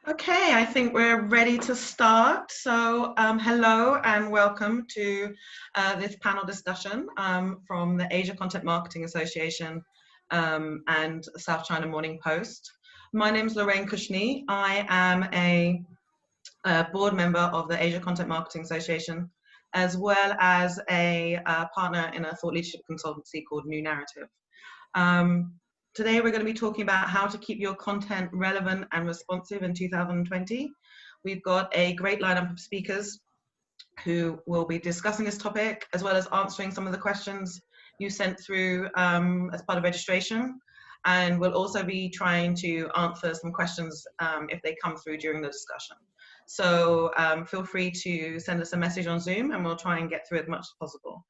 Okay, I think we're ready to start. So hello and welcome to this panel discussion from the Asia Content Marketing Association and South China Morning Post. My name is Lorraine Kushni. I am a board member of the Asia Content Marketing Association, as well as a partner in a thought leadership consultancy called New Narrative. Today we're going to be talking about how to keep your content relevant and responsive in 2020. We've got a great lineup of speakers who will be discussing this topic, as well as answering some of the questions you sent through as part of registration. And we'll also be trying to answer some questions if they come through during the discussion. So feel free to send us a message on Zoom and we'll try and get through as much as possible.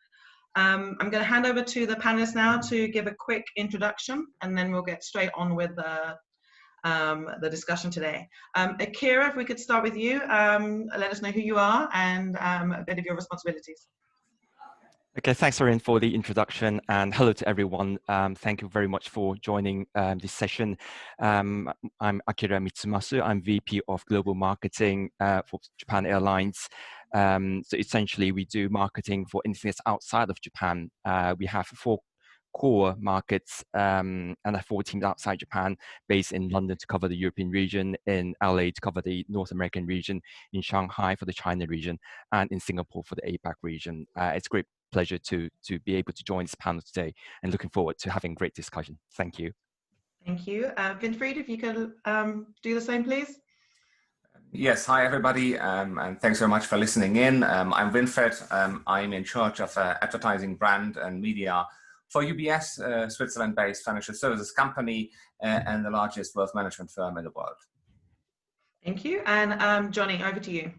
I'm going to hand over to the panelists now to give a quick introduction, and then we'll get straight on with the discussion today. Akira, if we could start with you, let us know who you are and a bit of your responsibilities. Okay, thanks, Lorraine, for the introduction, and hello to everyone. Thank you very much for joining this session. I'm Akira Mitsumasa. I'm VP of Global Marketing for Japan Airlines. So essentially, we do marketing for anything that's outside of Japan. We have 4 core markets and 4 teams outside Japan, based in London to cover the European region, in LA to cover the North American region, in Shanghai for the China region, and in Singapore for the APAC region. It's a great pleasure to be able to join this panel today, and looking forward to having a great discussion. Thank you. Thank you. Winfried, if you could do the same, please. Yes, hi everybody, and thanks very much for listening in. I'm Winfried. I'm in charge of advertising, brand and media for UBS, Switzerland-based financial services company and the largest wealth management firm in the world. Thank you. And Johnny, over to you.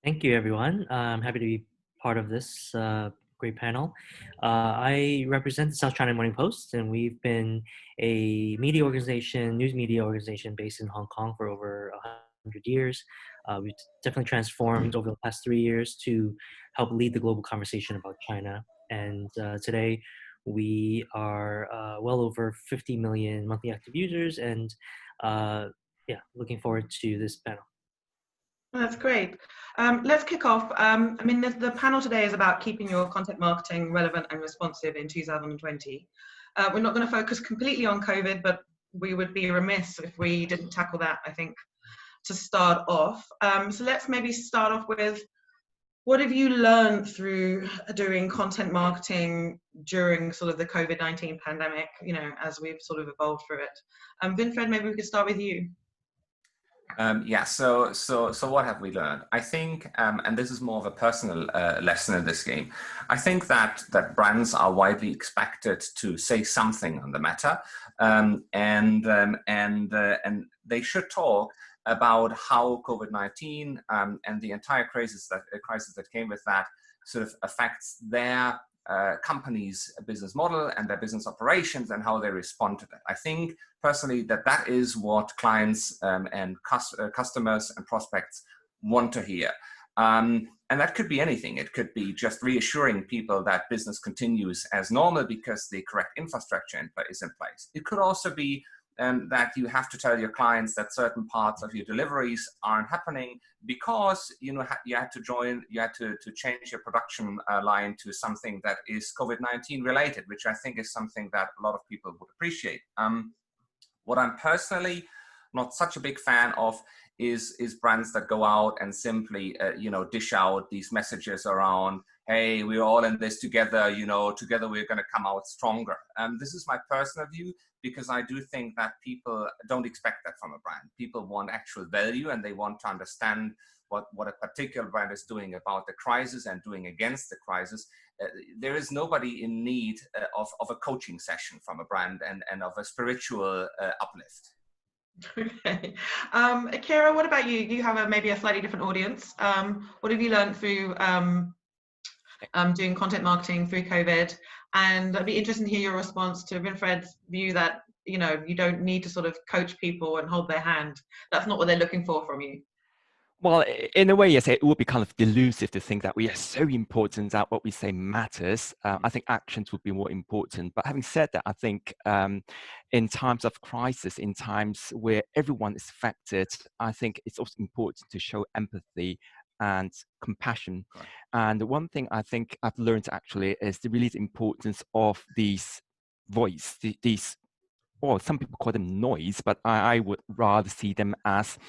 Thank you, everyone. I'm happy to be part of this great panel. I represent the South China Morning Post, and we've been a media organization, news media organization based in Hong Kong for over 100 years. We've definitely transformed over the past 3 years to help lead the global conversation about China. And today we are well over 50 million monthly active users, and yeah, looking forward to this panel. That's great. Let's kick off. I mean, the panel today is about keeping your content marketing relevant and responsive in 2020. We're not going to focus completely on COVID, but we would be remiss if we didn't tackle that, I think, to start off. So let's maybe start off with, what have you learned through doing content marketing during sort of the COVID-19 pandemic, you know, as we've sort of evolved through it? Winfried, maybe we could start with you. Yeah, so what have we learned? I think, and this is more of a personal lesson in this game, I think that brands are widely expected to say something on the matter, and they should talk about how COVID-19 and the entire crisis that came with that sort of affects their company's business model and their business operations and how they respond to that. I think personally that is what clients and customers and prospects want to hear. And that could be anything. It could be just reassuring people that business continues as normal because the correct infrastructure is in place. It could also be that you have to tell your clients that certain parts of your deliveries aren't happening because you had to change your production line to something that is COVID-19 related, which I think is something that a lot of people would appreciate. What I'm personally not such a big fan of is brands that go out and simply dish out these messages around, hey, we're all in this together, together we're going to come out stronger. This is my personal view, because I do think that people don't expect that from a brand. People want actual value, and they want to understand what a particular brand is doing about the crisis and doing against the crisis. There is nobody in need of a coaching session from a brand and of a spiritual uplift. Okay. Akira, what about you? You have maybe a slightly different audience. What have you learned through doing content marketing through COVID? And I'd be interested to hear your response to Winfried's view that, you don't need to sort of coach people and hold their hand. That's not what they're looking for from you. Well, in a way, yes, it would be kind of delusive to think that we are so important that what we say matters. I think actions would be more important. But having said that, I think in times of crisis, in times where everyone is affected, I think it's also important to show empathy and compassion. Right. And the one thing I think I've learned actually is the really importance of these voice, these, or some people call them noise, but I would rather see them as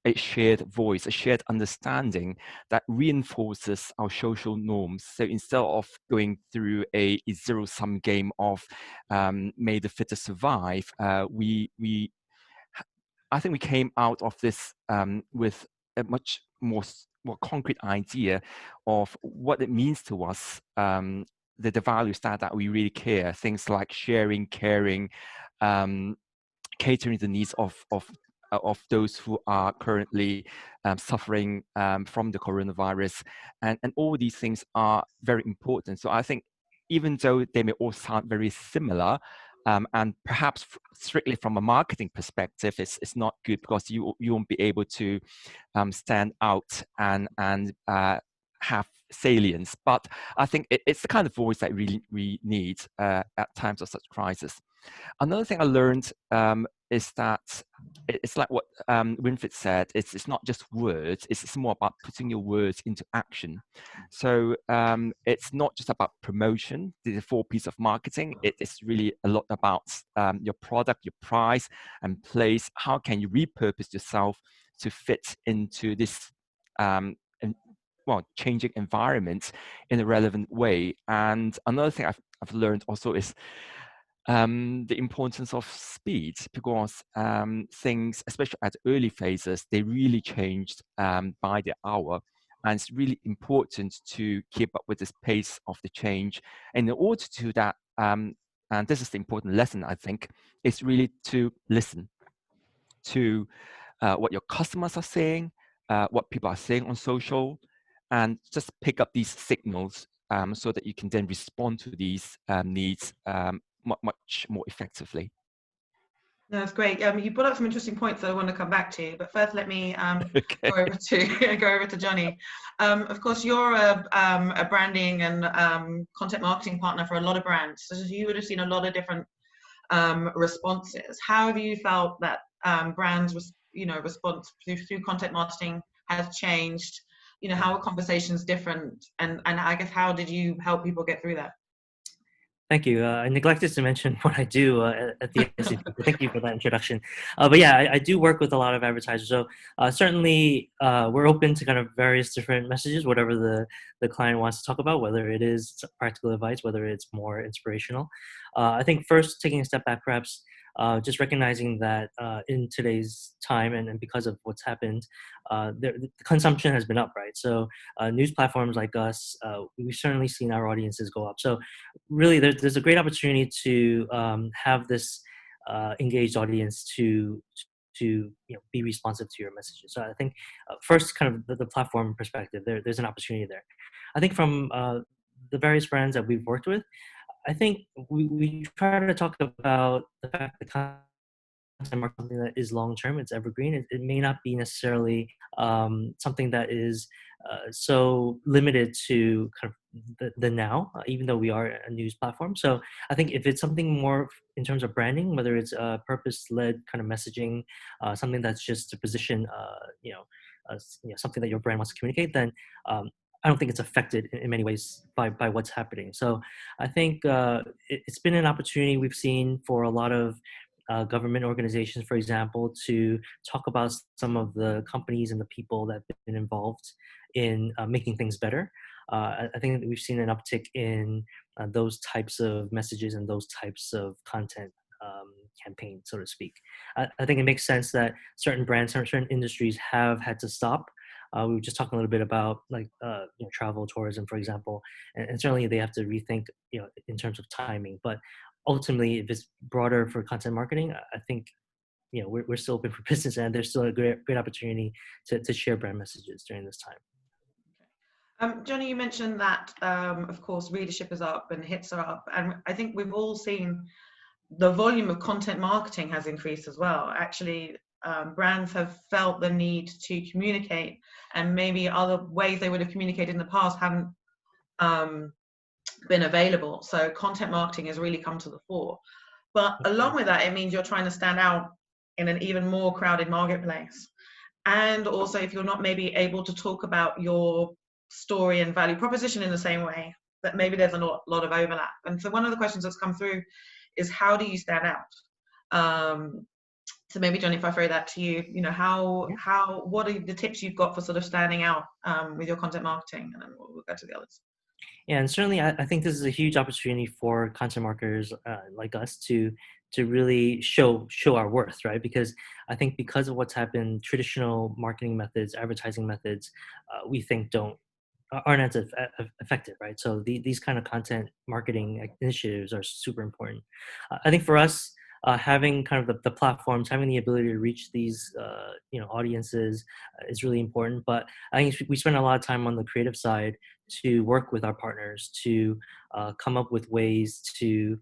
a shared voice, a shared understanding that reinforces our social norms. So instead of going through a zero-sum game of may the fittest survive, I think we came out of this with a much more concrete idea of what it means to us, the values that we really care, things like sharing, caring, catering the needs of those who are currently suffering from the coronavirus, and all these things are very important. So I think even though they may all sound very similar, and perhaps strictly from a marketing perspective, it's not good because you won't be able to stand out and have salience. But I think it's the kind of voice that we need at times of such crisis. Another thing I learned is that it's like what Winfried said, it's not just words, it's more about putting your words into action. So it's not just about promotion, the 4 P's of marketing, it's really a lot about your product, your price and place. How can you repurpose yourself to fit into this changing environment in a relevant way? And another thing I've learned also is the importance of speed, because things, especially at early phases, they really changed by the hour. And it's really important to keep up with this pace of the change. And in order to do that, and this is the important lesson, I think, is really to listen to what your customers are saying, what people are saying on social, and just pick up these signals so that you can then respond to these needs much more effectively. No, that's great. You brought up some interesting points that I want to come back to, but first let me Okay. go over to Johnny. Of course, you're a branding and content marketing partner for a lot of brands, so you would have seen a lot of different responses. How have you felt that brands, response through content marketing has changed? How are conversations different, and I guess how did you help people get through that? Thank you. I neglected to mention what I do at the SCP. Thank you for that introduction. But yeah, I do work with a lot of advertisers. So certainly we're open to kind of various different messages, whatever the client wants to talk about, whether it is practical advice, whether it's more inspirational. I think first, taking a step back, perhaps just recognizing that in today's time and because of what's happened, the consumption has been up, right? So news platforms like us, we've certainly seen our audiences go up. So really, there's a great opportunity to have this engaged audience to be responsive to your messages. So I think first, kind of the platform perspective, there's an opportunity there. I think from the various brands that we've worked with, I think we try to talk about the fact that content marketing something that is long term, it's evergreen. It may not be necessarily something that is so limited to kind of the now, even though we are a news platform. So I think if it's something more in terms of branding, whether it's purpose-led kind of messaging, something that's just to position, something that your brand wants to communicate, then I don't think it's affected in many ways by what's happening. So I think it's been an opportunity we've seen for a lot of government organizations, for example, to talk about some of the companies and the people that have been involved in making things better. I think that we've seen an uptick in those types of messages and those types of content campaigns, so to speak. I think it makes sense that certain brands, certain industries have had to stop. We were just talking a little bit about travel, tourism, for example, and certainly they have to rethink, in terms of timing. But ultimately, if it's broader for content marketing, I think we're still open for business, and there's still a great opportunity to share brand messages during this time. Johnny, you mentioned that, of course, readership is up and hits are up. And I think we've all seen the volume of content marketing has increased as well. Actually, brands have felt the need to communicate, and maybe other ways they would have communicated in the past haven't been available. So content marketing has really come to the fore. But along with that, it means you're trying to stand out in an even more crowded marketplace. And also, if you're not maybe able to talk about your story and value proposition in the same way, that maybe there's a lot of overlap. And so one of the questions that's come through is, how do you stand out? So maybe, John, if I throw that to you, you know, what are the tips you've got for sort of standing out with your content marketing? And then we'll go to the others. Yeah, and certainly I think this is a huge opportunity for content marketers like us to really show our worth, right? Because I think because of what's happened, traditional marketing methods, advertising methods, we think aren't as effective, right? So these kind of content marketing initiatives are super important. I think for us, having kind of the platforms, having the ability to reach these audiences is really important. But I think we spend a lot of time on the creative side to work with our partners to come up with ways to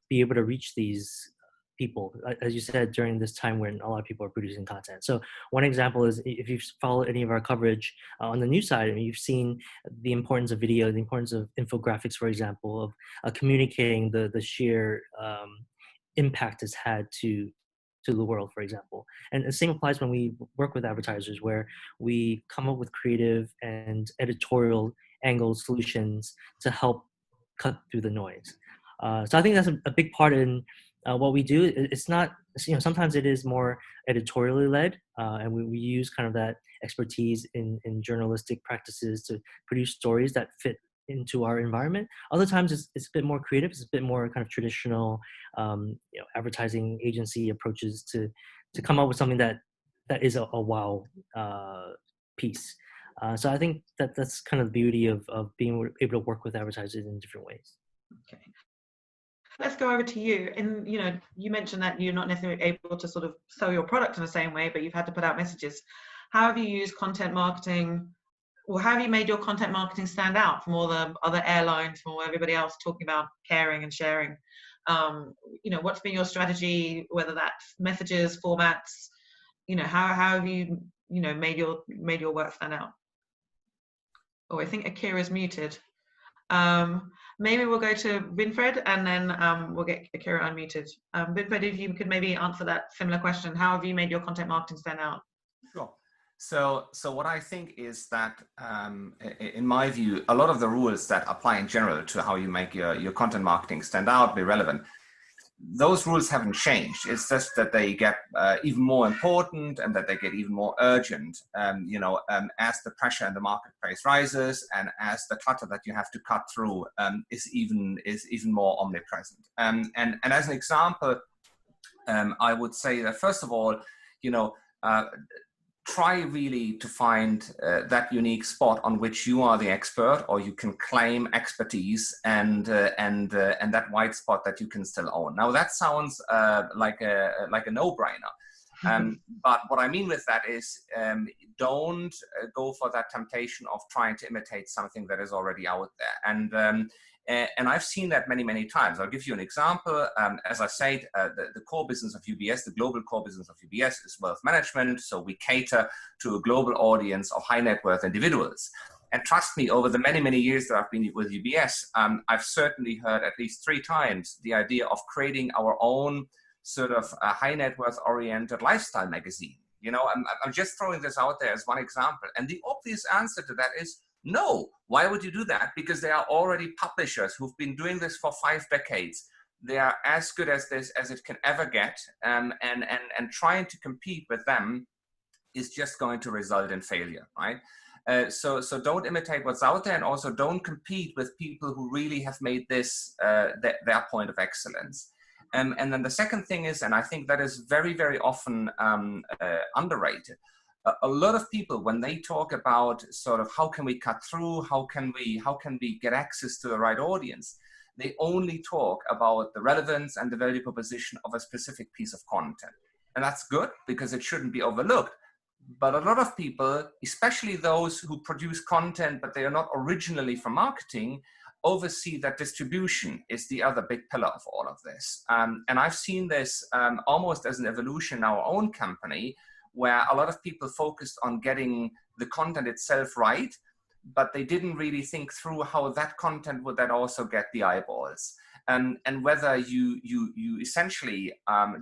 be able to reach these people, as you said, during this time when a lot of people are producing content. So one example is, if you've followed any of our coverage on the news side, I mean, you've seen the importance of video, the importance of infographics, for example, of communicating the sheer impact it's had to the world, for example. And the same applies when we work with advertisers, where we come up with creative and editorial angle solutions to help cut through the noise. So I think that's a big part in what we do. It's not, sometimes it is more editorially led, and we use kind of that expertise in journalistic practices to produce stories that fit into our environment. Other times it's a bit more creative. It's a bit more kind of traditional, advertising agency approaches to come up with something that is a wow piece. So I think that's kind of the beauty of being able to work with advertisers in different ways. Okay. Let's go over to you. And you mentioned that you're not necessarily able to sort of sell your product in the same way, but you've had to put out messages. How have you used content marketing, or how have you made your content marketing stand out from all the other airlines, from everybody else talking about caring and sharing? What's been your strategy, whether that's messages, formats? How have you made your work stand out? Oh, I think Akira's muted. Maybe we'll go to Winfred, and then we'll get Akira unmuted. Winfred, if you could maybe answer that similar question, how have you made your content marketing stand out? Sure. So what I think is that, in my view, a lot of the rules that apply in general to how you make your content marketing stand out, be relevant, those rules haven't changed. It's just that they get even more important, and that they get even more urgent, as the pressure in the marketplace rises, and as the clutter that you have to cut through is even more omnipresent. And as an example, I would say that, first of all, try really to find that unique spot on which you are the expert, or you can claim expertise, and that white spot that you can still own. Now that sounds like a no-brainer, but what I mean with that is, don't go for that temptation of trying to imitate something that is already out there. And I've seen that many times. I'll give you an example. As I said, the core business of UBS, the global core business of UBS, is wealth management. So we cater to a global audience of high net worth individuals. And trust me, over the many years that I've been with UBS, I've certainly heard at least 3 times the idea of creating our own sort of high net worth oriented lifestyle magazine. I'm just throwing this out there as one example. And the obvious answer to that is, no. Why would you do that? Because there are already publishers who've been doing this for 5 decades. They are as good as this as it can ever get, and trying to compete with them is just going to result in failure, right? So don't imitate what's out there, and also don't compete with people who really have made this their point of excellence. And then the second thing is, and I think that is very often underrated, a lot of people, when they talk about sort of how can we cut through, how can we get access to the right audience, they only talk about the relevance and the value proposition of a specific piece of content. And that's good, because it shouldn't be overlooked. But a lot of people, especially those who produce content, but they are not originally for marketing, oversee that distribution is the other big pillar of all of this. And I've seen this almost as an evolution in our own company, where a lot of people focused on getting the content itself right, but they didn't really think through how that content would then also get the eyeballs. And whether you essentially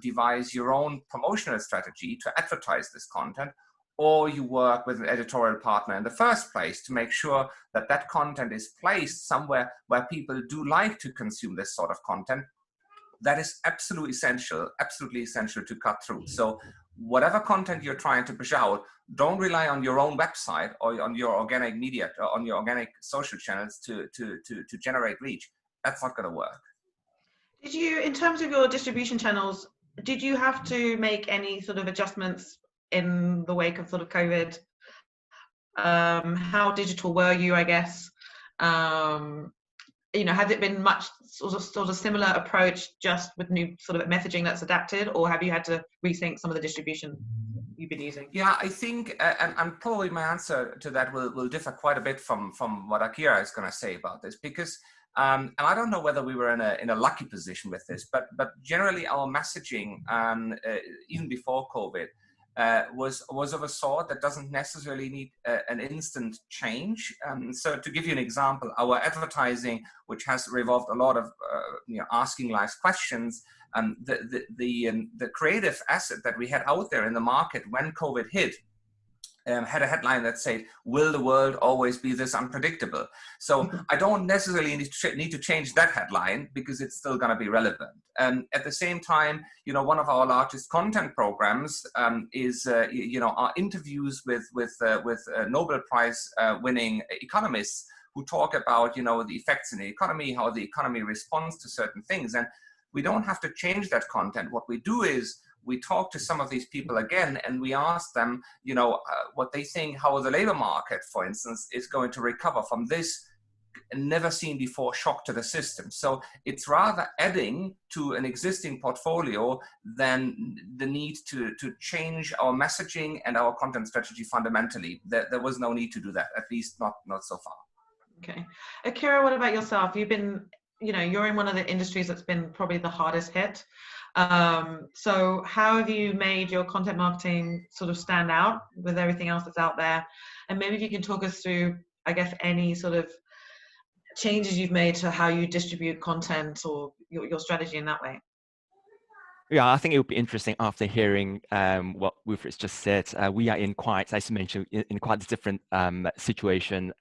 devise your own promotional strategy to advertise this content, or you work with an editorial partner in the first place to make sure that that content is placed somewhere where people do like to consume this sort of content, that is absolutely essential to cut through. So whatever content you're trying to push out, don't rely on your own website or on your organic media, or on your organic social channels to generate reach. That's not going to work. Did you, in terms of your distribution channels, did you have to make any sort of adjustments in the wake of sort of COVID? How digital were you, I guess? You know, has it been much sort of similar approach, just with new sort of messaging that's adapted, or have you had to rethink some of the distribution you've been using? Yeah, I think, and probably my answer to that will differ quite a bit from what Akira is going to say about this, because and I don't know whether we were in a lucky position with this, but generally our messaging, even before COVID, was of a sort that doesn't necessarily need an instant change. So to give you an example, our advertising, which has revolved a lot of asking live questions, the creative asset that we had out there in the market when COVID hit, had a headline that said, "Will the world always be this unpredictable?" So I don't necessarily need to change that headline, because it's still going to be relevant. At the same time, one of our largest content programs is our interviews with Nobel Prize winning economists who talk about the effects in the economy, how the economy responds to certain things. And we don't have to change that content. What we do is we talk to some of these people again, and we ask them, what they think, how the labor market, for instance, is going to recover from this never seen before shock to the system. So it's rather adding to an existing portfolio than the need to change our messaging and our content strategy fundamentally. There was no need to do that, at least not so far. Okay. Akira, what about yourself? You've been, you're in one of the industries that's been probably the hardest hit. So how have you made your content marketing sort of stand out with everything else that's out there? And maybe if you can talk us through, I guess, any sort of changes you've made to how you distribute content or your strategy in that way. Yeah, I think it would be interesting after hearing what Wilfred's just said. We are in quite, as you mentioned, in quite a different situation.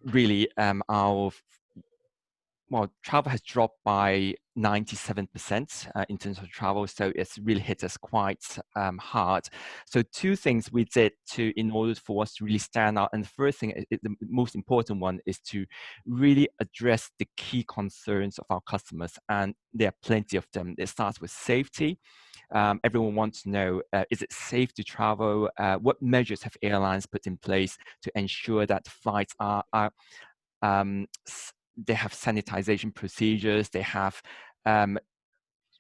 Really, travel has dropped by 97% in terms of travel, so it's really hit us quite hard. So two things we did in order for us to really stand out, and the first thing, the most important one, is to really address the key concerns of our customers, and there are plenty of them. It starts with safety. Everyone wants to know, is it safe to travel? What measures have airlines put in place to ensure that flights are they have sanitization procedures, they have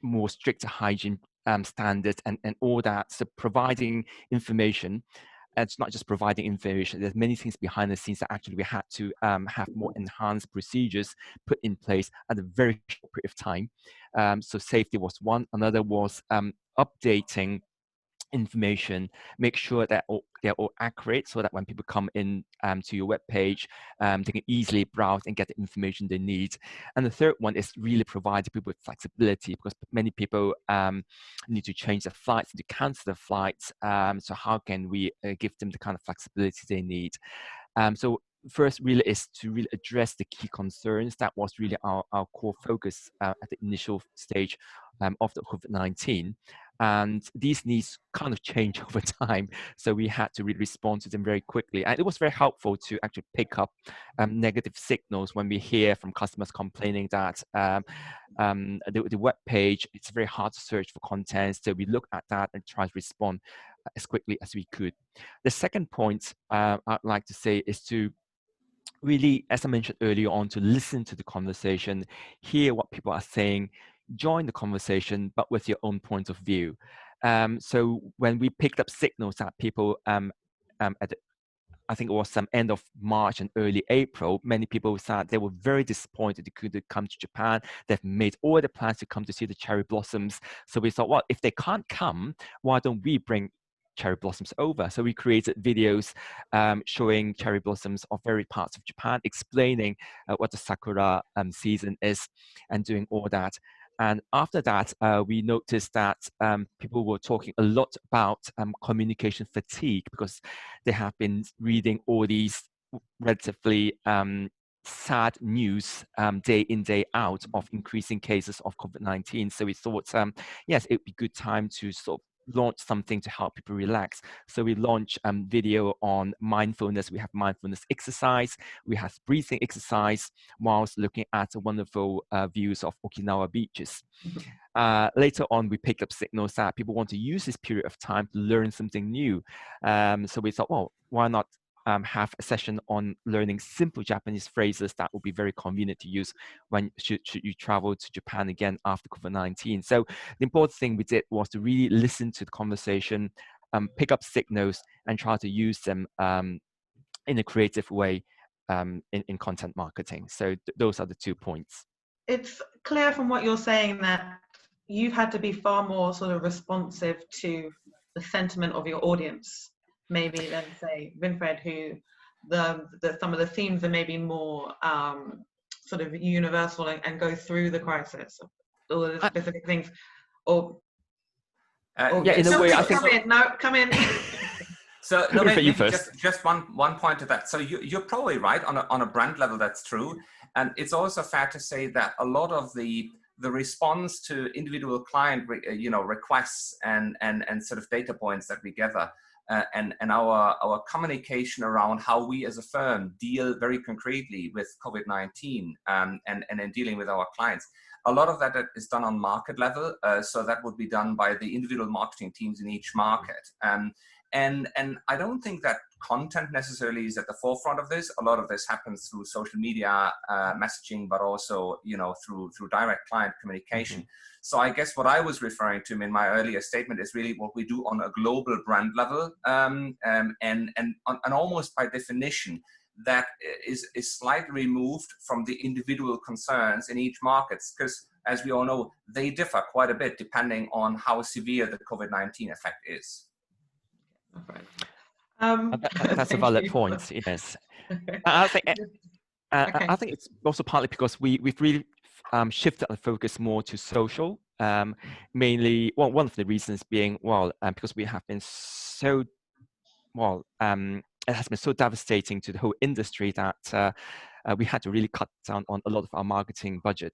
more stricter hygiene standards, and all that. So providing information, it's not just providing information, there's many things behind the scenes that actually we had to have more enhanced procedures put in place at a very short period of time. So safety was one. Another was updating information, make sure that they're all accurate, so that when people come in to your web page, they can easily browse and get the information they need. And the third one is really providing people with flexibility, because many people need to change their flights, to cancel their flights. So how can we give them the kind of flexibility they need? So first really is to really address the key concerns. That was really our core focus at the initial stage of the COVID-19. And these needs kind of change over time. So we had to really respond to them very quickly. And it was very helpful to actually pick up negative signals when we hear from customers complaining that the web page, it's very hard to search for content. So we look at that and try to respond as quickly as we could. The second point I'd like to say is to really, as I mentioned earlier on, to listen to the conversation, hear what people are saying, join the conversation, but with your own point of view. So when we picked up signals that people at I think it was some end of March and early April, many people said they were very disappointed they couldn't come to Japan. They've made all the plans to come to see the cherry blossoms. So we thought, well, if they can't come, why don't we bring cherry blossoms over? So we created videos showing cherry blossoms of various parts of Japan, explaining what the sakura season is and doing all that. And after that, we noticed that people were talking a lot about communication fatigue because they have been reading all these relatively sad news day in, day out of increasing cases of COVID-19. So we thought, yes, it would be a good time to sort of launch something to help people relax. So we launched video on mindfulness. We have mindfulness exercise. We have breathing exercise whilst looking at wonderful views of Okinawa beaches. Later on, we picked up signals that people want to use this period of time to learn something new. So we thought, well, why not have a session on learning simple Japanese phrases that will be very convenient to use when should you travel to Japan again after COVID-19. So the important thing we did was to really listen to the conversation, pick up signals, and try to use them in a creative way in content marketing. So those are the 2 points. It's clear from what you're saying that you've had to be far more sort of responsive to the sentiment of your audience, maybe than say Winfred, who some of the themes are maybe more sort of universal and go through the crisis, all of the specific things. Or yeah, in a way, I think. Come in. So no, maybe just one point to that. So you're probably right on a brand level. That's true, and it's also fair to say that a lot of the response to individual client requests and sort of data points that we gather and our communication around how we as a firm deal very concretely with COVID-19 and in dealing with our clients. A lot of that is done on market level, so that would be done by the individual marketing teams in each market. And I don't think that content necessarily is at the forefront of this. A lot of this happens through social media messaging, but also through direct client communication. Mm-hmm. So I guess what I was referring to in my earlier statement is really what we do on a global brand level, and almost by definition that is slightly removed from the individual concerns in each market, because as we all know, they differ quite a bit depending on how severe the COVID-19 effect is. That's a valid point. Yes, okay. I think it's also partly because we've really shifted our focus more to social. Mainly, one of the reasons being because we have been so it has been so devastating to the whole industry that we had to really cut down on a lot of our marketing budget.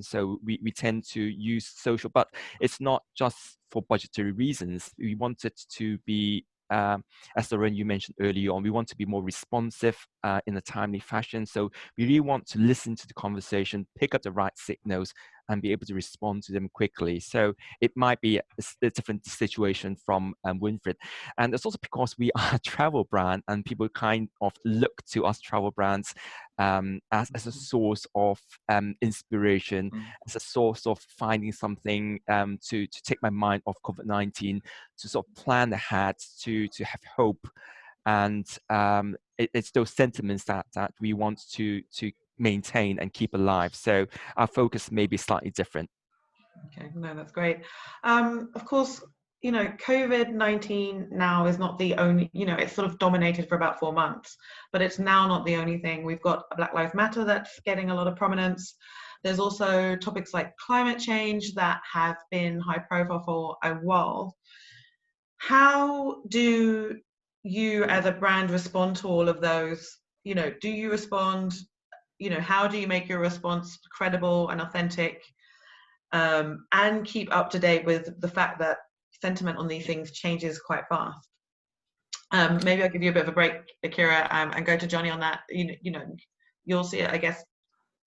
So we tend to use social, but it's not just for budgetary reasons. We want it to be, as Lauren, you mentioned earlier on, we want to be more responsive in a timely fashion. So we really want to listen to the conversation, pick up the right signals, and be able to respond to them quickly. So it might be a different situation from Winfred. And it's also because we are a travel brand and people kind of look to us travel brands as a source of inspiration, as a source of finding something to take my mind off COVID-19, to sort of plan ahead, to have hope. And it's those sentiments that we want to maintain and keep alive. So our focus may be slightly different. Okay, no, that's great. Of course, COVID-19 now is not the only, it's sort of dominated for about 4 months, but it's now not the only thing. We've got Black Lives Matter that's getting a lot of prominence. There's also topics like climate change that have been high profile for a while. How do you as a brand respond to all of those? Do you respond? How do you make your response credible and authentic, and keep up to date with the fact that sentiment on these things changes quite fast? Maybe I'll give you a bit of a break, Akira, and go to Johnny on that. You'll see it, I guess.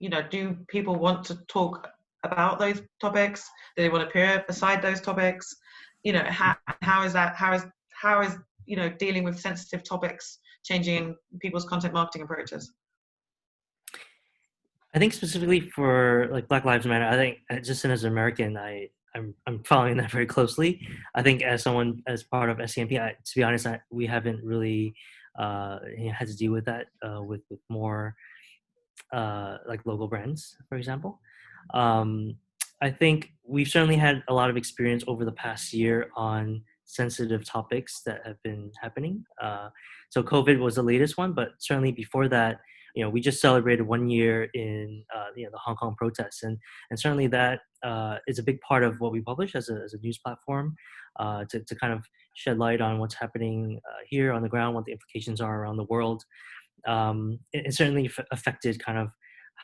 Do people want to talk about those topics? Do they want to peer beside those topics? How is dealing with sensitive topics changing people's content marketing approaches? I think specifically for like Black Lives Matter, I think just as an American, I'm following that very closely. I think as someone as part of SCMP, to be honest, we haven't really had to deal with that with more like local brands, for example. I think we've certainly had a lot of experience over the past year on sensitive topics that have been happening. So COVID was the latest one, but certainly before that, we just celebrated 1 year in the Hong Kong protests, and certainly that is a big part of what we publish as a news platform to kind of shed light on what's happening here on the ground, what the implications are around the world. It certainly affected kind of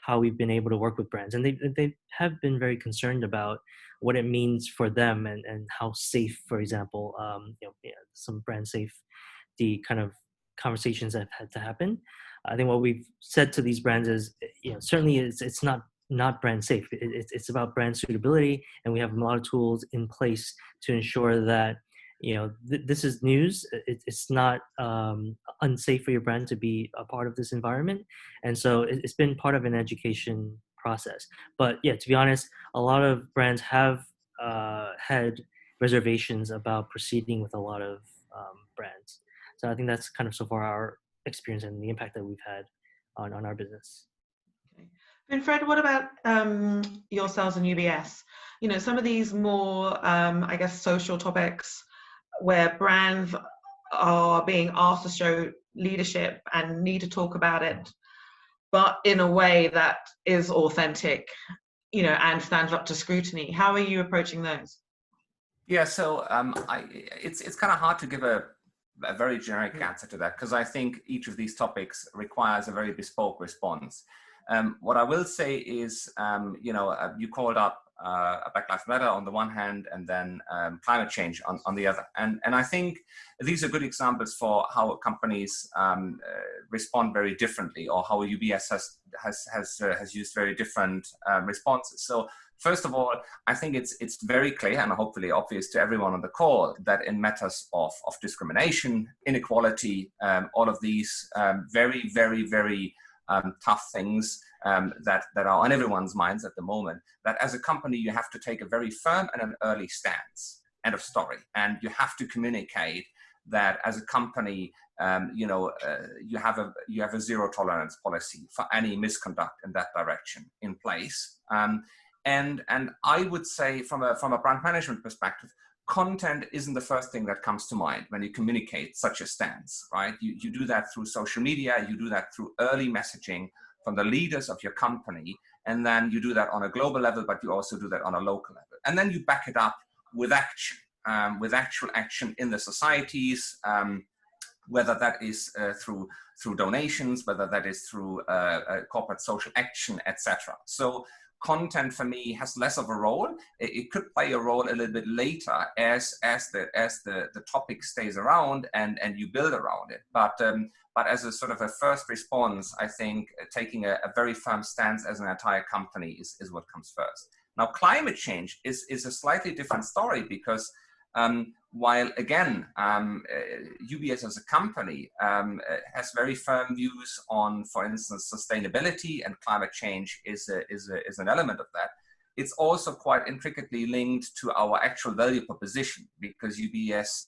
how we've been able to work with brands, and they have been very concerned about what it means for them and how safe, for example, some brand safety kind of conversations that have had to happen. I think what we've said to these brands is, certainly it's not brand safe. It's about brand suitability, and we have a lot of tools in place to ensure that this is news. It's not unsafe for your brand to be a part of this environment, and so it's been part of an education process. But yeah, to be honest, a lot of brands have had reservations about proceeding with a lot of brands. So I think that's kind of so far our experience and the impact that we've had on our business. Okay. And Fred, what about yourselves and UBS? Some of these more, I guess, social topics where brands are being asked to show leadership and need to talk about it, but in a way that is authentic, and stands up to scrutiny. How are you approaching those? Yeah, so it's kind of hard to give a very generic answer to that, because I think each of these topics requires a very bespoke response. What I will say is, you called up Black Lives Matter on the one hand, and then climate change on the other. And I think these are good examples for how companies respond very differently, or how UBS has used very different responses. So first of all, I think it's very clear and hopefully obvious to everyone on the call that in matters of discrimination, inequality, all of these very, very, very tough things that are on everyone's minds at the moment, that as a company you have to take a very firm and an early stance. End of story. And you have to communicate that as a company, you have a zero tolerance policy for any misconduct in that direction in place. And I would say from a brand management perspective, content isn't the first thing that comes to mind when you communicate such a stance, right? You do that through social media, you do that through early messaging from the leaders of your company, and then you do that on a global level, but you also do that on a local level. And then you back it up with action, with actual action in the societies, whether that is through donations, whether that is through corporate social action, etc. So content for me has less of a role. It could play a role a little bit later as the topic stays around and you build around it. But as a sort of a first response, I think taking a very firm stance as an entire company is what comes first. Now, climate change is a slightly different story, because while again, UBS as a company has very firm views on, for instance, sustainability, and climate change is an element of that. It's also quite intricately linked to our actual value proposition, because UBS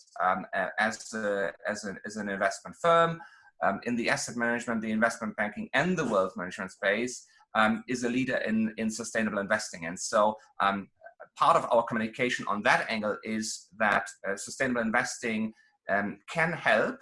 as an investment firm in the asset management, the investment banking, and the wealth management space is a leader in sustainable investing. And so part of our communication on that angle is that sustainable investing can help,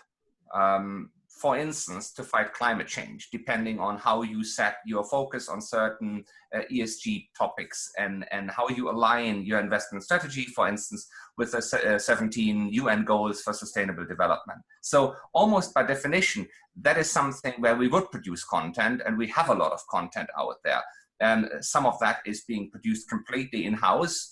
for instance, to fight climate change, depending on how you set your focus on certain ESG topics and how you align your investment strategy, for instance, with the 17 UN goals for sustainable development. So almost by definition, that is something where we would produce content, and we have a lot of content out there. And some of that is being produced completely in-house,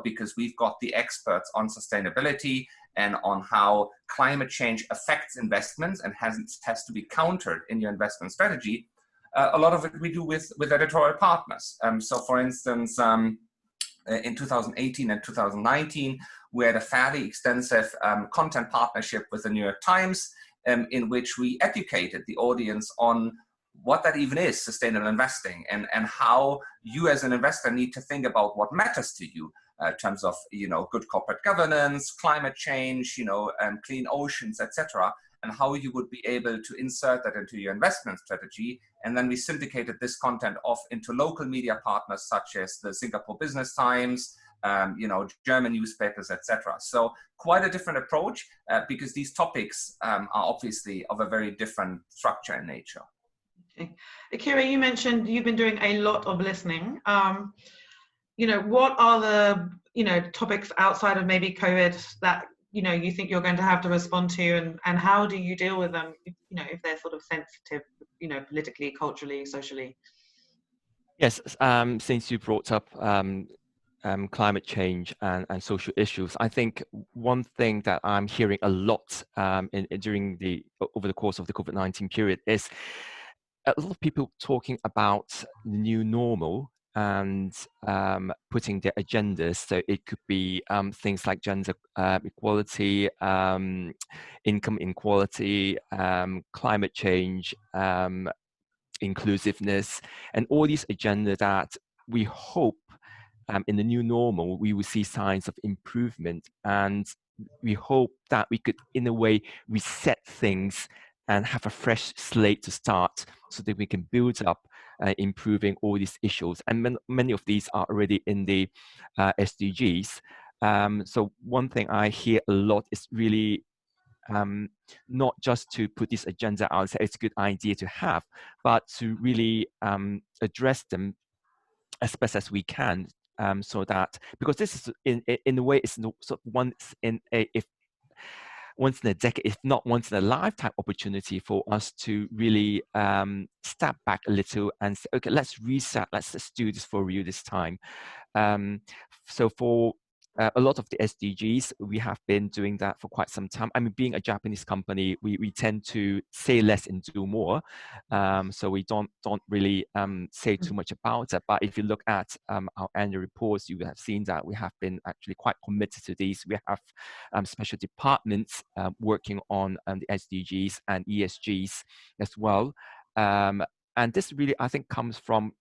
because we've got the experts on sustainability and on how climate change affects investments and has to be countered in your investment strategy. A lot of it we do with editorial partners. So for instance, in 2018 and 2019, we had a fairly extensive content partnership with the New York Times, in which we educated the audience on what that even is, sustainable investing, and how you as an investor need to think about what matters to you in terms of good corporate governance, climate change, clean oceans, etc. and how you would be able to insert that into your investment strategy. And then we syndicated this content off into local media partners such as the Singapore Business Times, German newspapers, etc. So quite a different approach because these topics are obviously of a very different structure and nature. Okay. Akira, you mentioned you've been doing a lot of listening. What are the topics outside of maybe COVID that you think you're going to have to respond to, and how do you deal with them? If they're sort of sensitive, politically, culturally, socially. Yes, since you brought up climate change and social issues, I think one thing that I'm hearing a lot over the course of the COVID-19 period is a lot of people talking about the new normal and putting their agendas. So it could be things like gender equality, income inequality, climate change, inclusiveness, and all these agendas that we hope in the new normal we will see signs of improvement, and we hope that we could in a way reset things and have a fresh slate to start so that we can build up improving all these issues. And many of these are already in the SDGs. So one thing I hear a lot is really not just to put this agenda out and say it's a good idea to have, but to really address them as best as we can, so that, because this is in a way it's sort of once in a decade, if not once in a lifetime opportunity for us to really step back a little and say, okay, let's reset, let's do this for you this time. So for a lot of the SDGs, we have been doing that for quite some time. I mean, being a Japanese company, we tend to say less and do more. So we don't really say too much about it. But if you look at our annual reports, you have seen that we have been actually quite committed to these. We have special departments working on the SDGs and ESGs as well. And this really, I think, comes from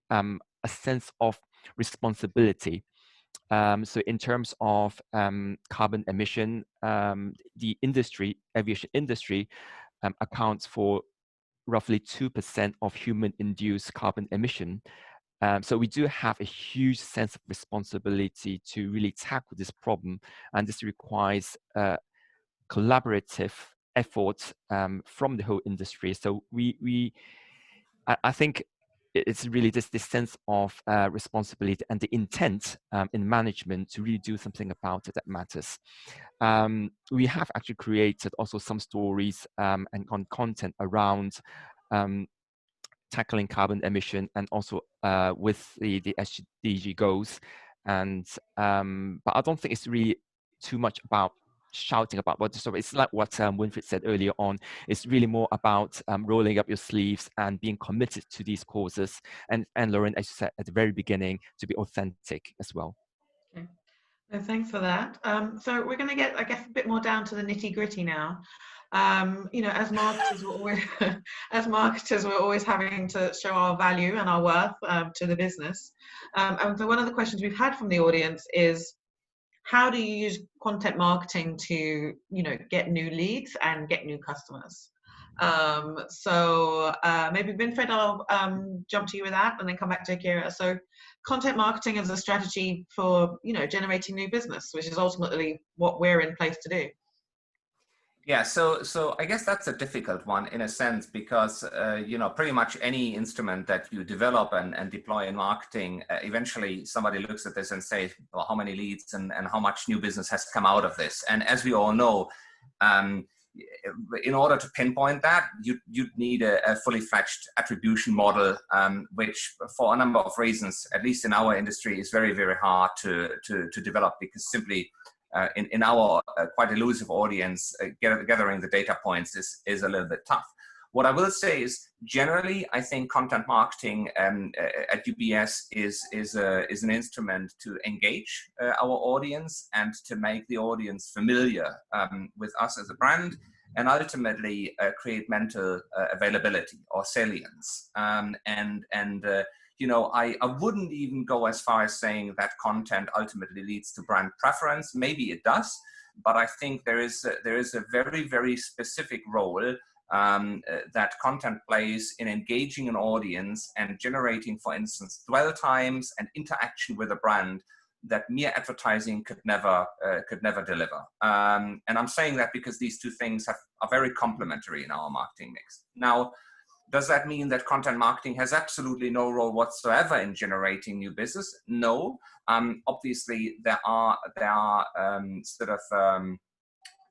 a sense of responsibility. So in terms of carbon emission, the aviation industry accounts for roughly 2% of human-induced carbon emission. So we do have a huge sense of responsibility to really tackle this problem, and this requires collaborative efforts from the whole industry. So I think it's really this sense of responsibility and the intent in management to really do something about it that matters. We have actually created also some stories and content around tackling carbon emission, and also with the SDG goals. And but I don't think it's really too much about shouting about what the story. It's like what Winfried said earlier on. It's really more about rolling up your sleeves and being committed to these causes. And Lauren, as you said at the very beginning, to be authentic as well. Okay. So thanks for that. So we're going to get, I guess, a bit more down to the nitty gritty now. As marketers, we're always having to show our value and our worth to the business. And so one of the questions we've had from the audience is, how do you use content marketing to, get new leads and get new customers? So maybe Winfried, I'll jump to you with that and then come back to Akira. So content marketing is a strategy for, generating new business, which is ultimately what we're in place to do. Yeah, so I guess that's a difficult one in a sense, because pretty much any instrument that you develop and deploy in marketing, eventually somebody looks at this and says, well, how many leads and how much new business has come out of this? And as we all know, in order to pinpoint that, you'd need a fully fledged attribution model, which for a number of reasons, at least in our industry, is very, very hard to develop, because simply in our quite elusive audience, gathering the data points is a little bit tough. What I will say is, generally, I think content marketing at UBS is an instrument to engage our audience and to make the audience familiar with us as a brand, and ultimately create mental availability or salience. I wouldn't even go as far as saying that content ultimately leads to brand preference. Maybe it does, but I think there is a very, very specific role that content plays in engaging an audience and generating, for instance, dwell times and interaction with a brand that mere advertising could never deliver. And I'm saying that because these two things are very complementary in our marketing mix. Now, does that mean that content marketing has absolutely no role whatsoever in generating new business? No. Obviously, there are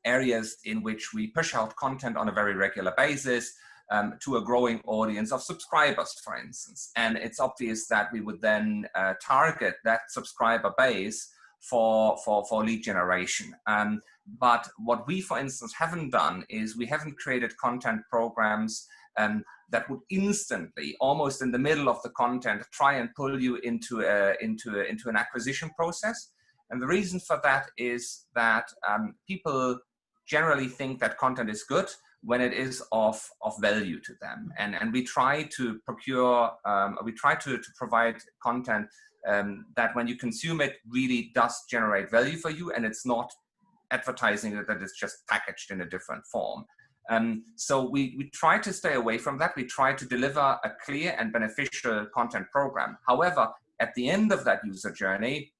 areas in which we push out content on a very regular basis to a growing audience of subscribers, for instance. And it's obvious that we would then target that subscriber base for lead generation. But what we, for instance, haven't done is we haven't created content programs that would instantly, almost in the middle of the content, try and pull you into an acquisition process. And the reason for that is that people generally think that content is good when it is of value to them. And we try to procure, we try to provide content that when you consume it really does generate value for you, and it's not advertising that is just packaged in a different form. So we try to stay away from that. We try to deliver a clear and beneficial content program. However, at the end of that user journey,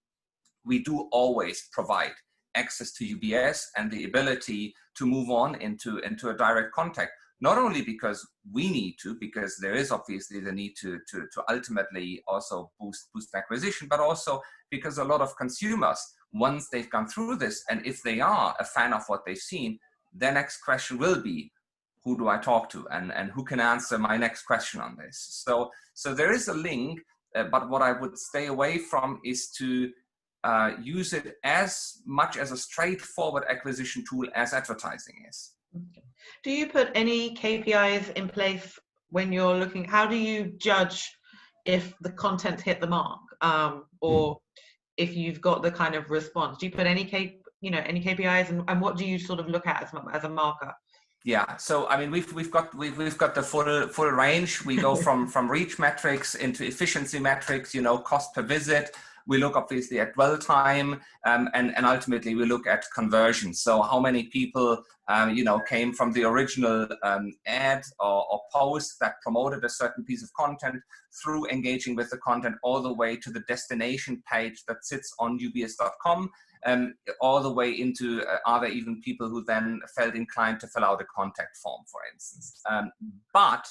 we do always provide access to UBS and the ability to move on into a direct contact. Not only because we need to, because there is obviously the need to ultimately also boost acquisition, but also because a lot of consumers, once they've gone through this, and if they are a fan of what they've seen, their next question will be, who do I talk to, and who can answer my next question on this? So there is a link, but what I would stay away from is to use it as much as a straightforward acquisition tool as advertising is. Okay. Do you put any KPIs in place when you're looking? How do you judge if the content hit the mark, or if you've got the kind of response? Do you put any KPIs, and what do you sort of look at as a marker? Yeah, so I mean, we've got the full range. We go from reach metrics into efficiency metrics, cost per visit. We look obviously at dwell time, and ultimately we look at conversion. So how many people, came from the original ad or post that promoted a certain piece of content through engaging with the content all the way to the destination page that sits on ubs.com, all the way into are there even people who then felt inclined to fill out a contact form, for instance. But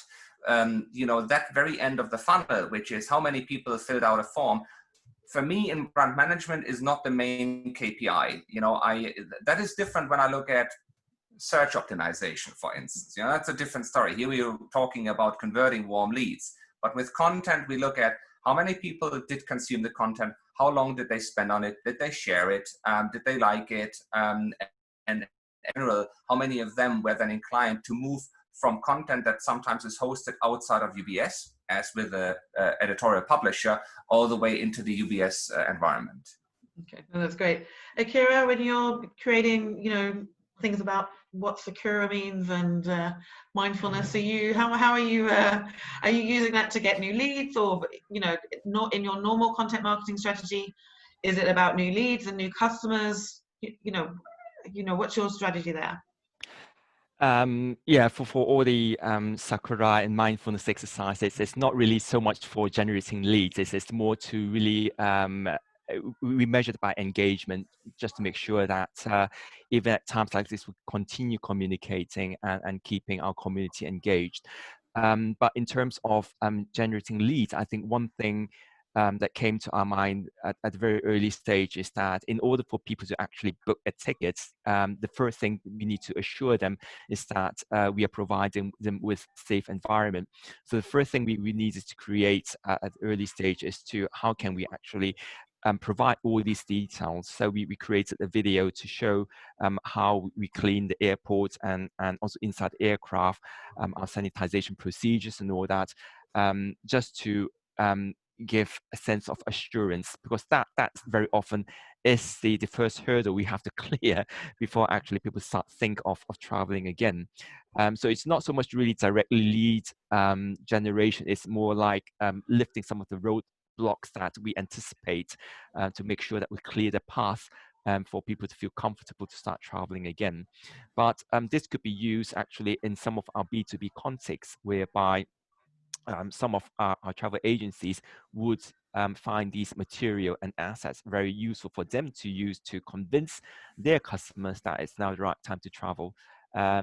that very end of the funnel, which is how many people filled out a form, for me in brand management is not the main KPI. That is different when I look at search optimization, for instance. That's a different story. Here we are talking about converting warm leads. But with content, we look at how many people did consume the content, how long did they spend on it, did they share it, did they like it, and in general, how many of them were then inclined to move from content that sometimes is hosted outside of UBS, as with an editorial publisher, all the way into the UBS environment. Okay, well, that's great. Akira, when you're creating, things about what secure means and mindfulness, how are you using that to get new leads, or not in your normal content marketing strategy? Is it about new leads and new customers? What's your strategy there? For all the Sakura and mindfulness exercises, it's not really so much for generating leads. It's more to really we measure it by engagement, just to make sure that even at times like this, we continue communicating and keeping our community engaged. But in terms of generating leads, I think one thing that came to our mind at the very early stage is that in order for people to actually book a ticket, the first thing we need to assure them is that we are providing them with safe environment. So the first thing we need is to create at the early stage is to how can we actually provide all these details. So we created a video to show how we clean the airports and also inside the aircraft, our sanitization procedures and all that, just to give a sense of assurance, because that very often is the first hurdle we have to clear before actually people start think of traveling again. So it's not so much really directly lead generation, it's more like lifting some of the roadblocks that we anticipate to make sure that we clear the path for people to feel comfortable to start traveling again. But this could be used actually in some of our B2B contexts, whereby some of our travel agencies would find these material and assets very useful for them to use to convince their customers that it's now the right time to travel.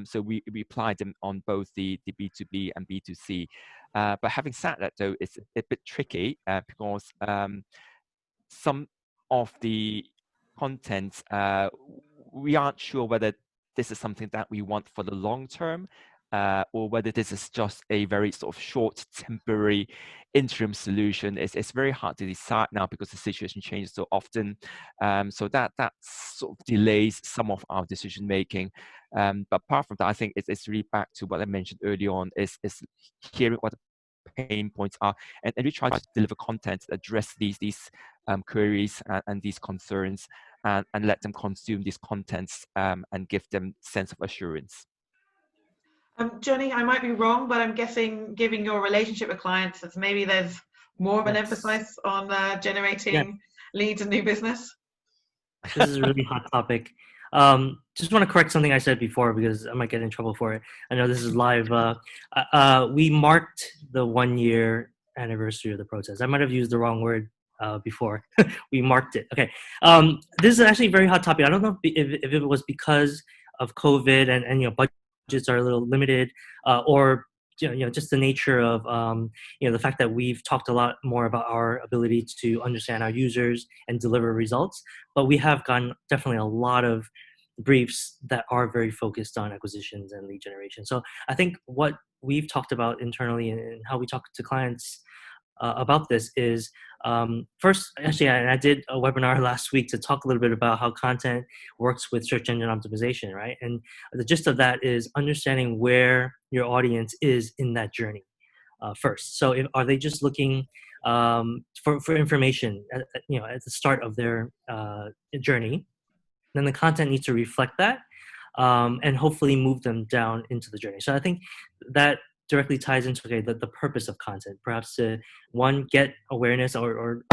So we apply them on both the B2B and B2C. But having said that, though, it's a bit tricky because some of the content, we aren't sure whether this is something that we want for the long term, or whether this is just a very sort of short, temporary, interim solution. It's very hard to decide now because the situation changes so often. So that sort of delays some of our decision making. But apart from that, I think it's really back to what I mentioned early on, is hearing what the pain points are, and we try to deliver content that address these queries and these concerns, and let them consume these contents and give them sense of assurance. Johnny, I might be wrong, but I'm guessing, given your relationship with clients, that maybe there's more of an emphasis on generating leads and new business. This is a really hot topic. Just want to correct something I said before because I might get in trouble for it. I know this is live. We marked the 1-year anniversary of the protest. I might have used the wrong word before. We marked it. Okay. This is actually a very hot topic. I don't know if it was because of COVID and budgets are a little limited, or just the nature of the fact that we've talked a lot more about our ability to understand our users and deliver results. But we have gotten definitely a lot of briefs that are very focused on acquisitions and lead generation. So I think what we've talked about internally and how we talk to clients about this is, first, actually, I did a webinar last week to talk a little bit about how content works with search engine optimization, right? And the gist of that is understanding where your audience is in that journey first. So are they just looking for information at the start of their journey? Then the content needs to reflect that, and hopefully move them down into the journey. So I think that directly ties into the purpose of content, perhaps to get awareness or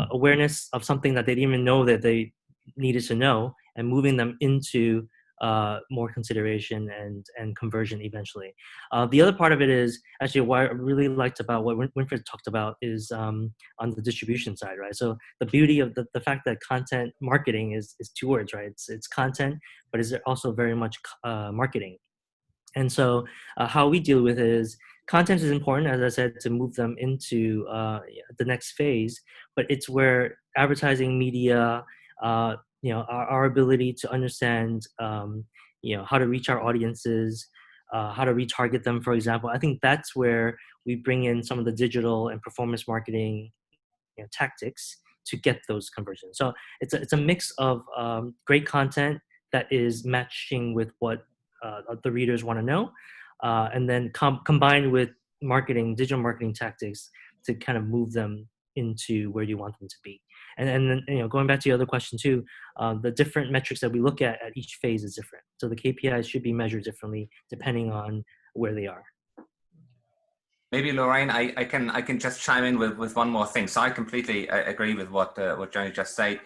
awareness of something that they didn't even know that they needed to know, and moving them into more consideration and conversion eventually. The other part of it is actually what I really liked about what Winfred talked about is on the distribution side, right? So the beauty of the fact that content marketing is 2 words, right? It's content, but is also very much marketing. And so how we deal with it is content is important, as I said, to move them into the next phase, but it's where advertising, media, our ability to understand, how to reach our audiences, how to retarget them, for example. I think that's where we bring in some of the digital and performance marketing tactics to get those conversions. So it's a mix of great content that is matching with what the readers want to know, and then combined with digital marketing tactics to kind of move them into where you want them to be. And then going back to your other question too, the different metrics that we look at each phase is different. So the KPIs should be measured differently depending on where they are. Maybe Lorraine, I can just chime in with one more thing. So I completely agree with what Johnny just said.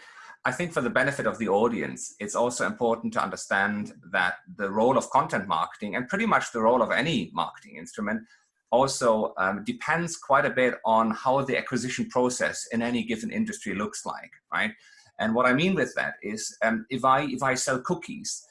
I think for the benefit of the audience, it's also important to understand that the role of content marketing, and pretty much the role of any marketing instrument, also depends quite a bit on how the acquisition process in any given industry looks like, right? And what I mean with that is, if I sell cookies,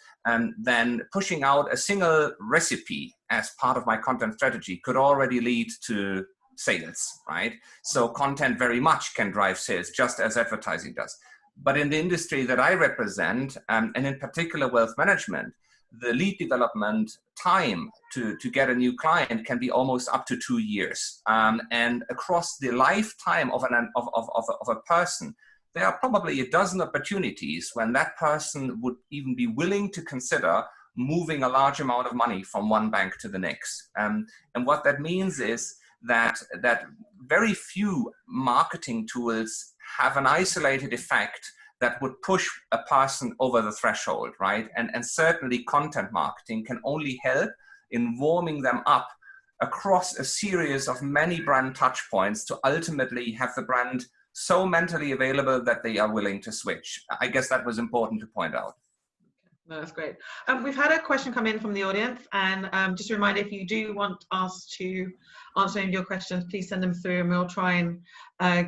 then pushing out a single recipe as part of my content strategy could already lead to sales, right? So content very much can drive sales, just as advertising does. But in the industry that I represent, and in particular wealth management, the lead development time to get a new client can be almost up to 2 years. And across the lifetime of a person, there are probably a dozen opportunities when that person would even be willing to consider moving a large amount of money from one bank to the next. And what that means is that very few marketing tools have an isolated effect that would push a person over the threshold, right? And certainly content marketing can only help in warming them up across a series of many brand touch points to ultimately have the brand so mentally available that they are willing to switch. I guess that was important to point out. No, that's great. We've had a question come in from the audience, and just a reminder, if you do want us to answer any of your questions, please send them through and we'll try and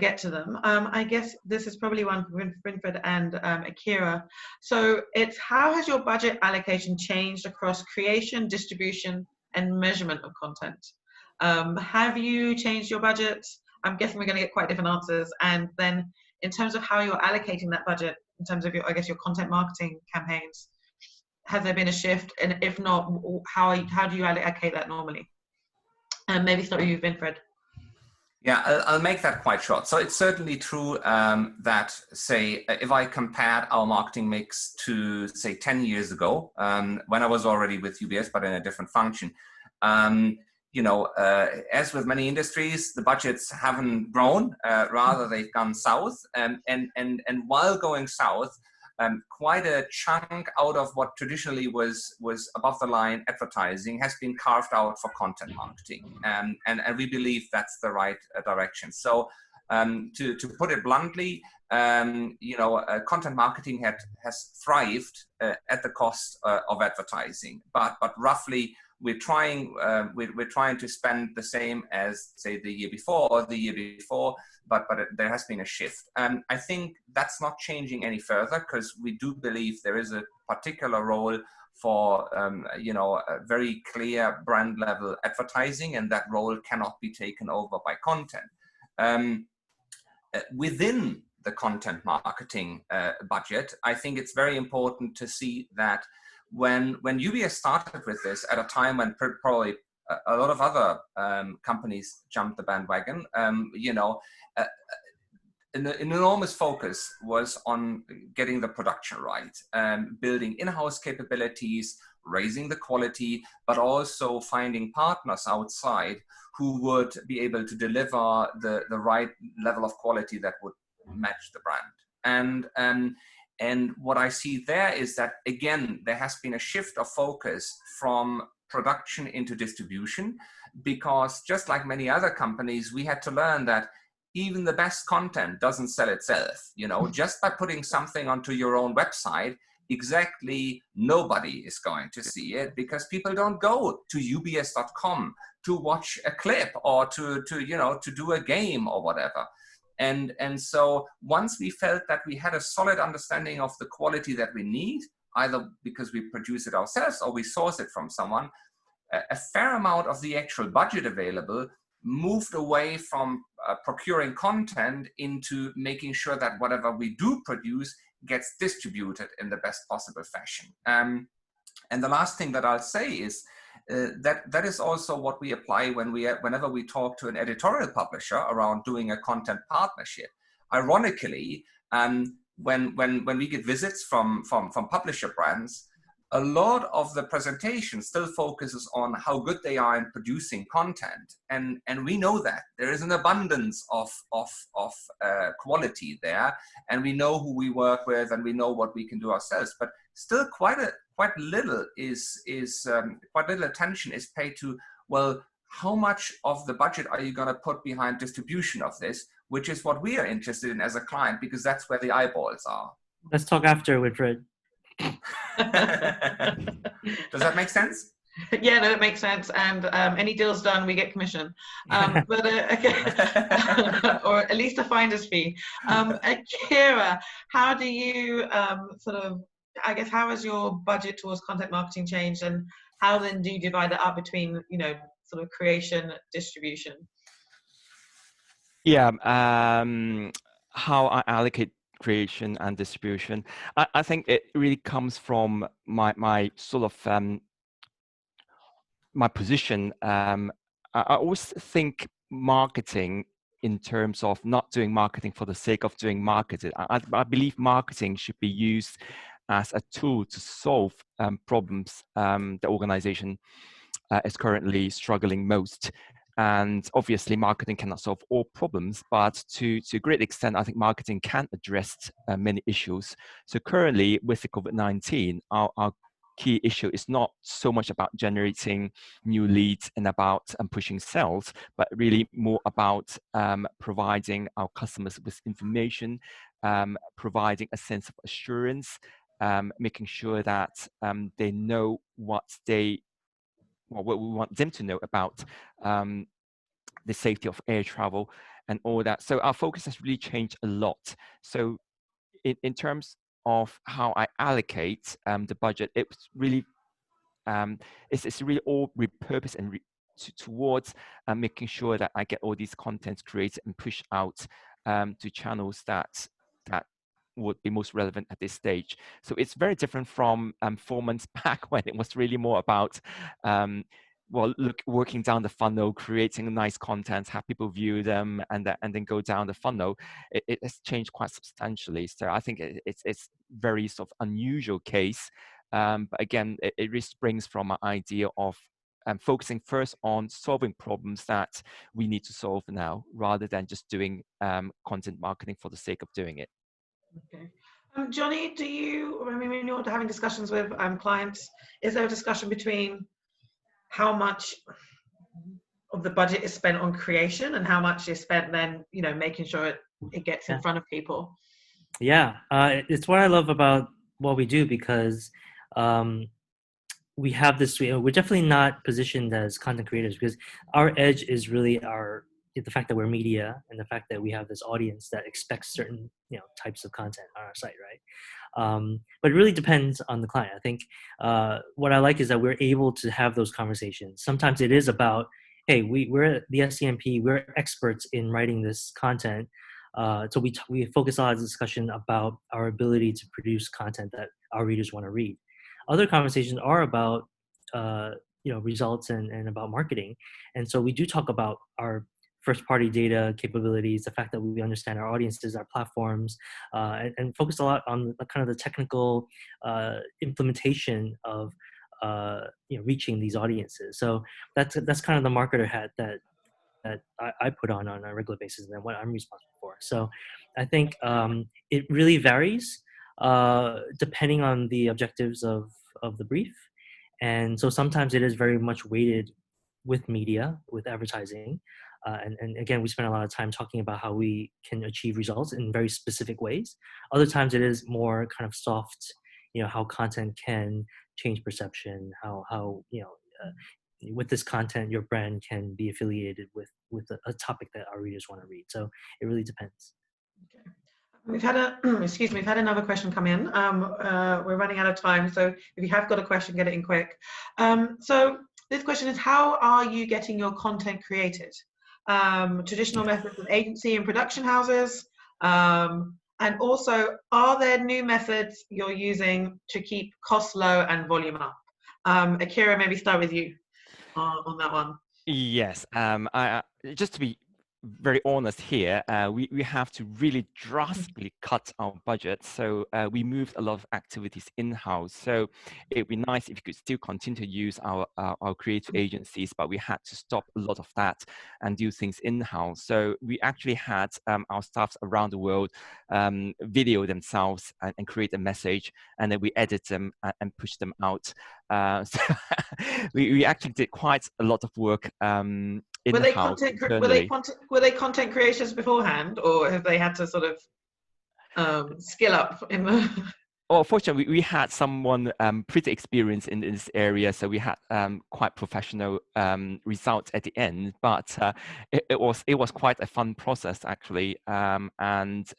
get to them. I guess this is probably one for Winfried and Akira. So it's, how has your budget allocation changed across creation, distribution, and measurement of content? Have you changed your budget? I'm guessing we're going to get quite different answers. And then in terms of how you're allocating that budget, in terms of your, I guess, your content marketing campaigns, has there been a shift? And if not, how do you allocate that normally? And maybe start with you, Winfried. Yeah, I'll make that quite short. So it's certainly true that, say, if I compared our marketing mix to, say, 10 years ago, when I was already with UBS, but in a different function, you know, as with many industries, the budgets haven't grown, rather they've gone south. And while going south, quite a chunk out of what traditionally was above the line advertising has been carved out for content marketing. And we believe that's the right direction. So to put it bluntly, you know, content marketing has thrived at the cost of advertising, but roughly we're trying to spend the same as, say, the year before or the year before, but there has been a shift. I think that's not changing any further, because we do believe there is a particular role for, you know, a very clear brand level advertising, and that role cannot be taken over by content. Within the content marketing budget, I think it's very important to see that when UBS started with this at a time when probably a lot of other companies jumped the bandwagon, you know, an enormous focus was on getting the production right, building in-house capabilities, raising the quality, but also finding partners outside who would be able to deliver the right level of quality that would match the brand. And what I see there is that, again, there has been a shift of focus from production into distribution, because just like many other companies, we had to learn that even the best content doesn't sell itself. You know, just by putting something onto your own website, exactly nobody is going to see it, because people don't go to ubs.com to watch a clip or to you know, to do a game or whatever. And so once we felt that we had a solid understanding of the quality that we need, either because we produce it ourselves or we source it from someone, a fair amount of the actual budget available moved away from procuring content into making sure that whatever we do produce gets distributed in the best possible fashion. And the last thing that I'll say is that is also what we apply whenever we talk to an editorial publisher around doing a content partnership. Ironically, when we get visits from publisher brands, a lot of the presentation still focuses on how good they are in producing content, and we know that there is an abundance of quality there, and we know who we work with, and we know what we can do ourselves. But still, quite little attention is paid to, well, how much of the budget are you going to put behind distribution of this, which is what we are interested in as a client, because that's where the eyeballs are. Let's talk after, Winfried. Does that make sense? Yeah, no, it makes sense. And any deals done, we get commission. But okay. Or at least a finder's fee. Akira, how do you sort of, I guess, how has your budget towards content marketing changed, and how then do you divide that up between, you know, sort of creation, distribution? Yeah, how I allocate creation and distribution, I think it really comes from my sort of my position. I always think marketing in terms of not doing marketing for the sake of doing marketing. I believe marketing should be used as a tool to solve problems the organization is currently struggling most. And obviously, marketing cannot solve all problems, but to a great extent, I think marketing can address many issues. So currently, with the COVID-19, our key issue is not so much about generating new leads and about pushing sales, but really more about providing our customers with information, providing a sense of assurance, making sure that they know what we want them to know about the safety of air travel and all that. So our focus has really changed a lot. So in terms of how I allocate the budget, it's really it's really all repurposed and towards making sure that I get all these contents created and pushed out to channels that would be most relevant at this stage. So it's very different from 4 months back when it was really more about working down the funnel, creating nice content, have people view them, and then go down the funnel. It has changed quite substantially. So I think it's very sort of unusual case. But again, it really springs from an idea of focusing first on solving problems that we need to solve now, rather than just doing content marketing for the sake of doing it. Okay. Johnny, when you're having discussions with clients, is there a discussion between how much of the budget is spent on creation and how much is spent then, making sure it gets in front of people? Yeah, it's what I love about what we do, because we have this. We're definitely not positioned as content creators, because our edge is really the fact that we're media and the fact that we have this audience that expects certain types of content on our site, right? But it really depends on the client. I think what I like is that we're able to have those conversations. Sometimes it is about, hey, we're at the SCMP, we're experts in writing this content. So we focus a lot of discussion about our ability to produce content that our readers want to read. Other conversations are about results and about marketing, and so we do talk about our first party data capabilities, the fact that we understand our audiences, our platforms, and focus a lot on kind of the technical implementation of reaching these audiences. So that's kind of the marketer hat that I put on a regular basis, and what I'm responsible for. So I think it really varies depending on the objectives of the brief. And so sometimes it is very much weighted with media, with advertising. And again, we spend a lot of time talking about how we can achieve results in very specific ways. Other times it is more kind of soft, how content can change perception, how with this content, your brand can be affiliated with a topic that our readers want to read. So it really depends. Okay. We've had we've had another question come in. We're running out of time, so if you have got a question, get it in quick. So this question is, how are you getting your content created? Traditional methods of agency and production houses, and also, are there new methods you're using to keep costs low and volume up? Akira, maybe start with you on that one. Yes, just to be very honest here, we have to really drastically cut our budget. So we moved a lot of activities in-house. So it'd be nice if you could still continue to use our creative agencies, but we had to stop a lot of that and do things in-house. So we actually had our staffs around the world video themselves and create a message, and then we edit them and push them out. So we actually did quite a lot of work Were they content creators beforehand, or have they had to sort of skill up in the? Oh, fortunately, we had someone pretty experienced in this area, so we had quite professional results at the end. But it was quite a fun process actually, and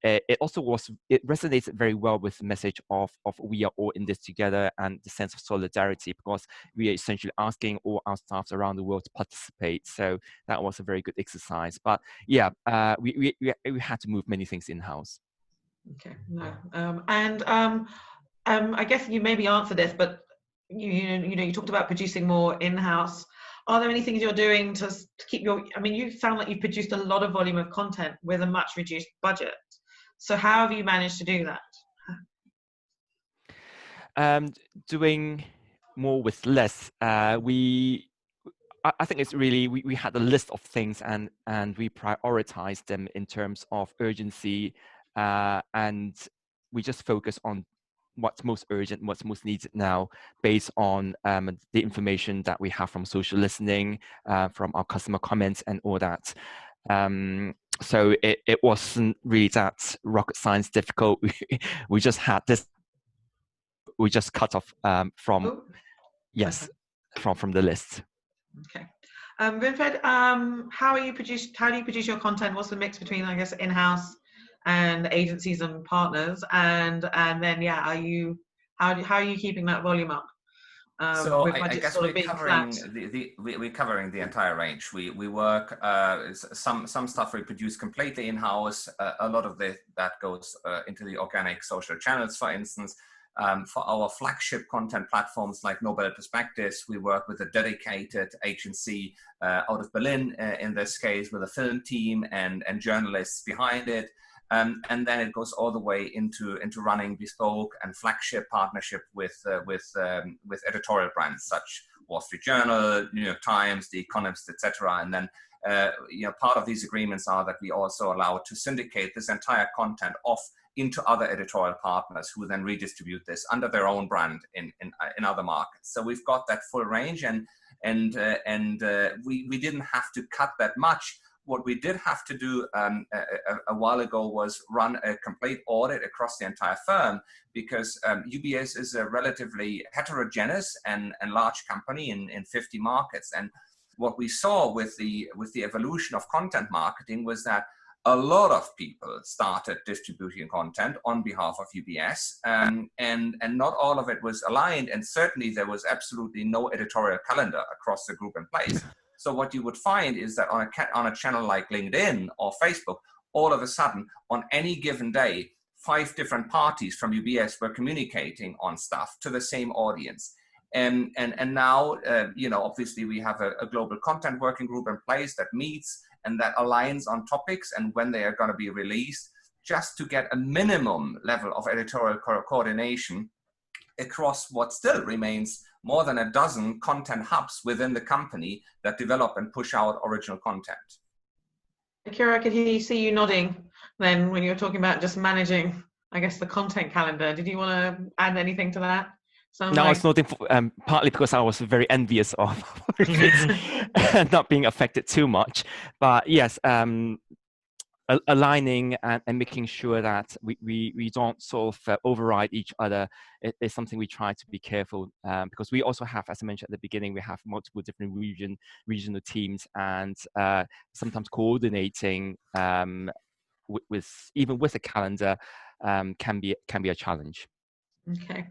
it resonated very well with the message of we are all in this together, and the sense of solidarity, because we are essentially asking all our staffs around the world to participate. So that was a very good exercise. But yeah, we had to move many things in-house. Okay, no, I guess you maybe answered this, but you talked about producing more in-house. Are there any things you're doing to keep your? I mean, you sound like you've produced a lot of volume of content with a much reduced budget. So how have you managed to do that? Doing more with less. I think it's really, we had a list of things and we prioritized them in terms of urgency, and we just focus on what's most urgent, what's most needed now, based on the information that we have from social listening, from our customer comments and all that. So it wasn't really that rocket science difficult. We just had this, we just cut off from, yes, from the list. Okay. Winfred, how do you produce your content? What's the mix between, I guess, in-house and agencies and partners? And then, yeah, how are you keeping that volume up? So I guess sort we're of being covering flat? we're covering the entire range. We work some stuff we produce completely in-house. A lot of that goes into the organic social channels, for instance. For our flagship content platforms like Nobel Perspectives, we work with a dedicated agency out of Berlin, in this case, with a film team and journalists behind it. And then it goes all the way into running bespoke and flagship partnership with editorial brands such Wall Street Journal, New York Times, The Economist, etc. And then part of these agreements are that we also allow to syndicate this entire content off into other editorial partners who then redistribute this under their own brand in other markets. So we've got that full range, and we didn't have to cut that much. What we did have to do a while ago was run a complete audit across the entire firm, because UBS is a relatively heterogeneous and large company in 50 markets. And what we saw with the evolution of content marketing was that a lot of people started distributing content on behalf of UBS, and not all of it was aligned, and certainly there was absolutely no editorial calendar across the group in place. So what you would find is that on a channel like LinkedIn or Facebook, all of a sudden, on any given day, 5 different parties from UBS were communicating on stuff to the same audience. And now, obviously we have a global content working group in place that meets and that aligns on topics and when they are going to be released, just to get a minimum level of editorial coordination across what still remains more than a dozen content hubs within the company that develop and push out original content. Akira, I could see you nodding then when you were talking about just managing, I guess, the content calendar. Did you want to add anything to that? No, I was noting partly because I was very envious of not being affected too much. But yes, aligning and making sure that we don't sort of override each other is something we try to be careful, because we also have, as I mentioned at the beginning, we have multiple different regional teams, and sometimes coordinating even with a calendar can be a challenge. Okay,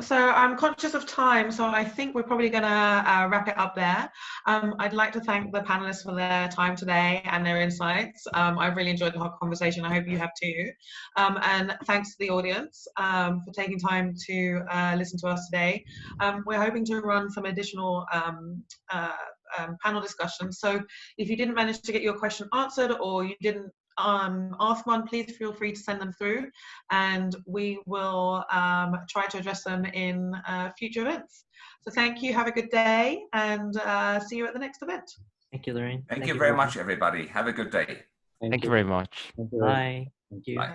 so I'm conscious of time, so I think we're probably going to wrap it up there. I'd like to thank the panelists for their time today and their insights. I've really enjoyed the whole conversation. I hope you have too. And thanks to the audience for taking time to listen to us today. We're hoping to run some additional panel discussions. So if you didn't manage to get your question answered, or you didn't ask one, please feel free to send them through, and we will try to address them in future events. So thank you, have a good day, and see you at the next event. Thank you, Lorraine. Thank you very much, everybody. Have a good day. Thank you very much. Bye. Thank you. Bye.